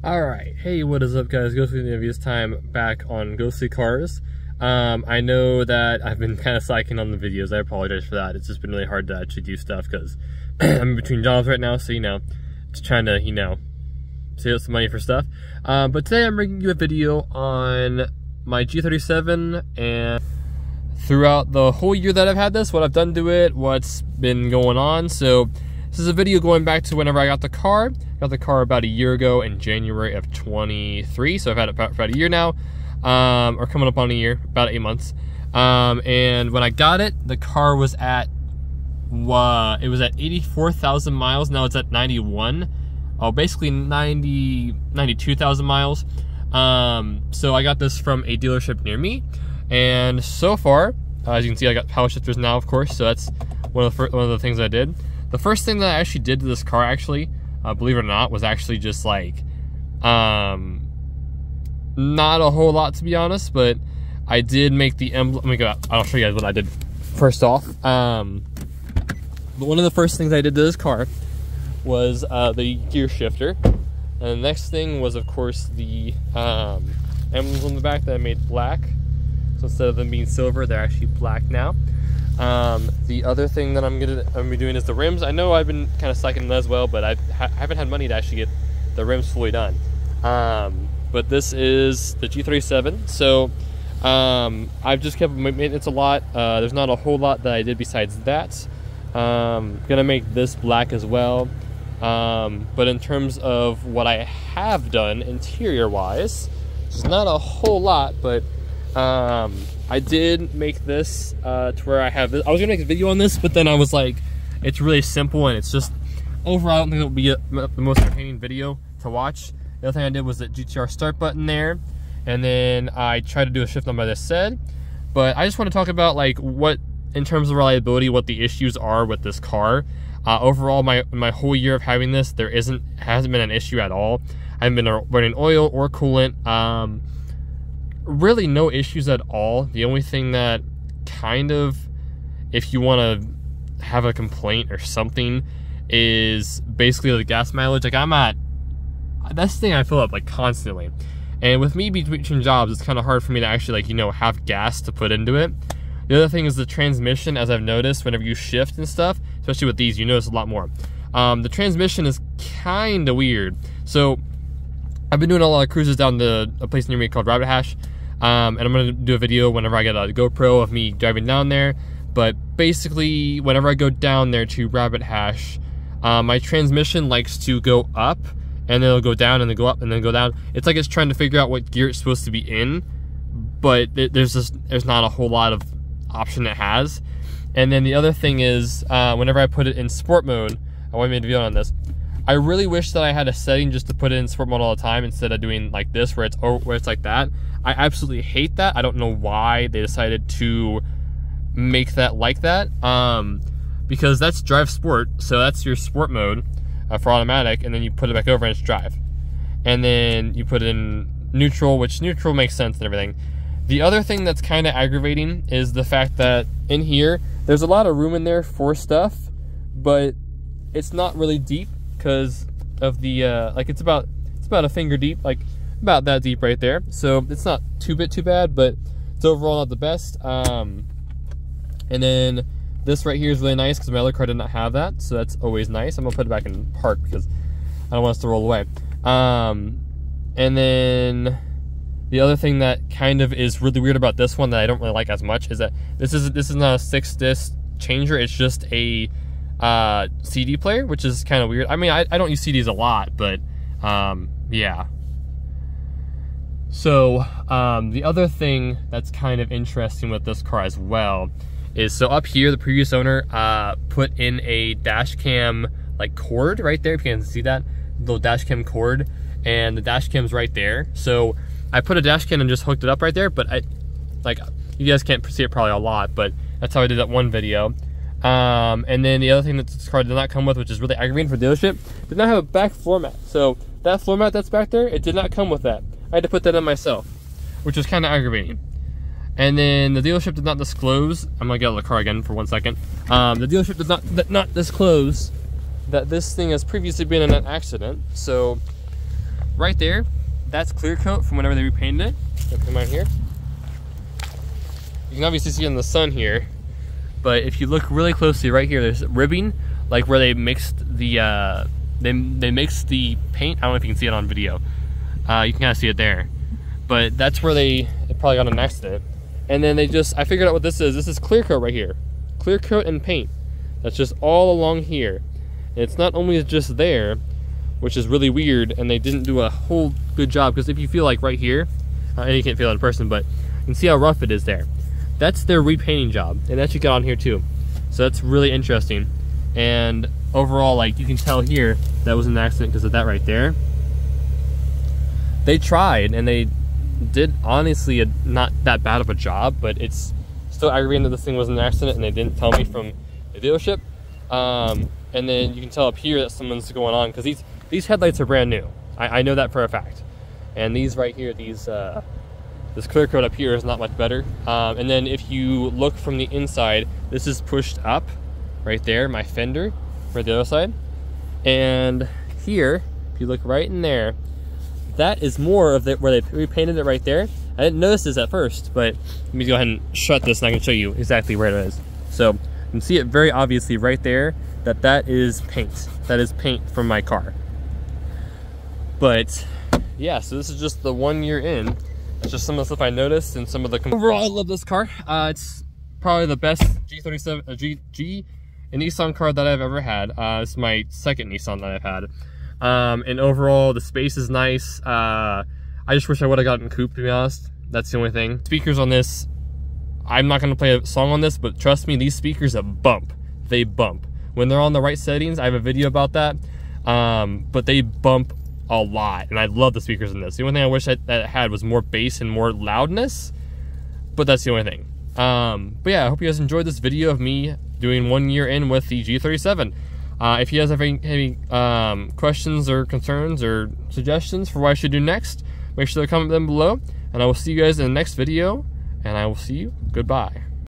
Alright, hey, what is up guys? Ghostly Interviews time back on Ghostly Cars. I know that I've been kind of slacking on the videos. I apologize for that. It's just been really hard to actually do stuff because I'm in between jobs right now, so just trying to, save up some money for stuff. But today I'm bringing you a video on my G37 and throughout the whole year that I've had this, what I've done to it, what's been going on. So this is a video going back to whenever I got the car. Got the car about a year ago in January of 23, so I've had it about a year now, or coming up on a year, about 8 months. And when I got it, the car was at, it was at 84,000 miles. Now it's at 91. Oh, basically 92,000 miles. So I got this from a dealership near me, and so far, as you can see, I got power shifters now, of course. So that's one of the things I did. The first thing that I actually did to this car, actually, believe it or not, was actually just like, not a whole lot to be honest, but I did make the emblem. Let me go, I'll show you guys what I did first off. But one of the first things I did to this car was the gear shifter. And the next thing was, of course, the emblems on the back that I made black. So instead of them being silver, they're actually black now. The other thing that I'm gonna be doing is the rims. I know I've been kind of slacking as well, but I haven't had money to actually get the rims fully done. But this is the G37, so I've just kept maintenance a lot. There's not a whole lot that I did besides that. Gonna make this black as well. But in terms of what I have done interior wise, it's not a whole lot, but I did make this to where I have this. I was gonna make a video on this, but then I was like, it's really simple and it's just overall I don't think it'll be the most entertaining video to watch. The other thing I did was the GTR start button there, and then I tried to do a shift on by this said. But I just want to talk about like what, in terms of reliability, what the issues are with this car. Overall, my whole year of having this, hasn't been an issue at all. I haven't been running oil or coolant. Really no issues at all. The only thing that kind of, if you want to have a complaint or something, is basically the gas mileage. Like that's the thing I fill up like constantly. And with me between jobs, it's kind of hard for me to actually like, have gas to put into it. The other thing is the transmission, as I've noticed, whenever you shift and stuff, especially with these, you notice a lot more. The transmission is kind of weird. So I've been doing a lot of cruises down to a place near me called Rabbit Hash. And I'm going to do a video whenever I get a GoPro of me driving down there. But basically, whenever I go down there to Rabbit Hash, my transmission likes to go up, and then it'll go down, and then go up, and then go down. It's like it's trying to figure out what gear it's supposed to be in, but there's not a whole lot of option it has. And then the other thing is, whenever I put it in sport mode, I want to make a video on this. I really wish that I had a setting just to put it in sport mode all the time instead of doing like this, where it's like that. I absolutely hate that. I don't know why they decided to make that like that. Because that's drive sport, so that's your sport mode for automatic, and then you put it back over and it's drive. And then you put it in neutral, which neutral makes sense and everything. The other thing that's kind of aggravating is the fact that in here, there's a lot of room in there for stuff, but it's not really deep because of the, like it's about a finger deep, like about that deep right there. So it's not too bad, but it's overall not the best. And then this right here is really nice because my other car did not have that, so that's always nice. I'm gonna put it back in park because I don't want us to roll away. And then the other thing that kind of is really weird about this one that I don't really like as much is that this is not a 6-disc changer. It's just a CD player, which is kind of weird. I mean, I don't use CDs a lot, but yeah. So the other thing that's kind of interesting with this car as well is, so up here, the previous owner put in a dash cam like cord right there. If you can see that little dash cam cord, and the dash cam's right there. So I put a dash cam and just hooked it up right there, but you guys can't see it probably a lot, but that's how I did that one video. And then the other thing that this car did not come with, which is really aggravating for dealership, did not have a back floor mat. So that floor mat that's back there, it did not come with that. I had to put that in myself, which was kind of aggravating. And then the dealership did not disclose, I'm gonna get out of the car again for 1 second. The dealership did not disclose that this thing has previously been in an accident. So right there, that's clear coat from whenever they repainted it. So come out here. You can obviously see in the sun here, but if you look really closely right here, there's ribbing, like where they mixed the they mixed the paint. I don't know if you can see it on video. You can kind of see it there, but that's where they probably got an accident. And then I figured out what this is. This is clear coat right here, clear coat and paint. That's just all along here. And it's not only just there, which is really weird, and they didn't do a whole good job, because if you feel like right here, and you can't feel it in person, but you can see how rough it is there. That's their repainting job, and that you got on here too. So that's really interesting. And overall, like, you can tell here that was an accident because of that right there. They tried, and they did honestly not that bad of a job, but it's still aggravating that this thing was an accident and they didn't tell me from the dealership. And then you can tell up here that something's going on, because these headlights are brand new. I know that for a fact. And these right here, this clear coat up here is not much better. And then if you look from the inside, this is pushed up right there, my fender for the other side. And here, if you look right in there, that is more of where they repainted it right there. I didn't notice this at first, but let me go ahead and shut this and I can show you exactly where it is. So you can see it very obviously right there, that is paint. That is paint from my car. But yeah, so this is just the 1 year in. It's just some of the stuff I noticed and some of the... Overall, I love this car. It's probably the best G37, G Nissan car that I've ever had. It's my second Nissan that I've had. And overall, the space is nice. I just wish I would have gotten coupe, to be honest. That's the only thing. Speakers on this, I'm not going to play a song on this, but trust me, these speakers bump. They bump. When they're on the right settings, I have a video about that. But they bump a lot, and I love the speakers in this. The only thing I wish that it had was more bass and more loudness, but that's the only thing. But yeah, I hope you guys enjoyed this video of me doing 1 year in with the G37. If you guys have any questions or concerns or suggestions for what I should do next, make sure to comment them below, and I will see you guys in the next video, and I will see you. Goodbye.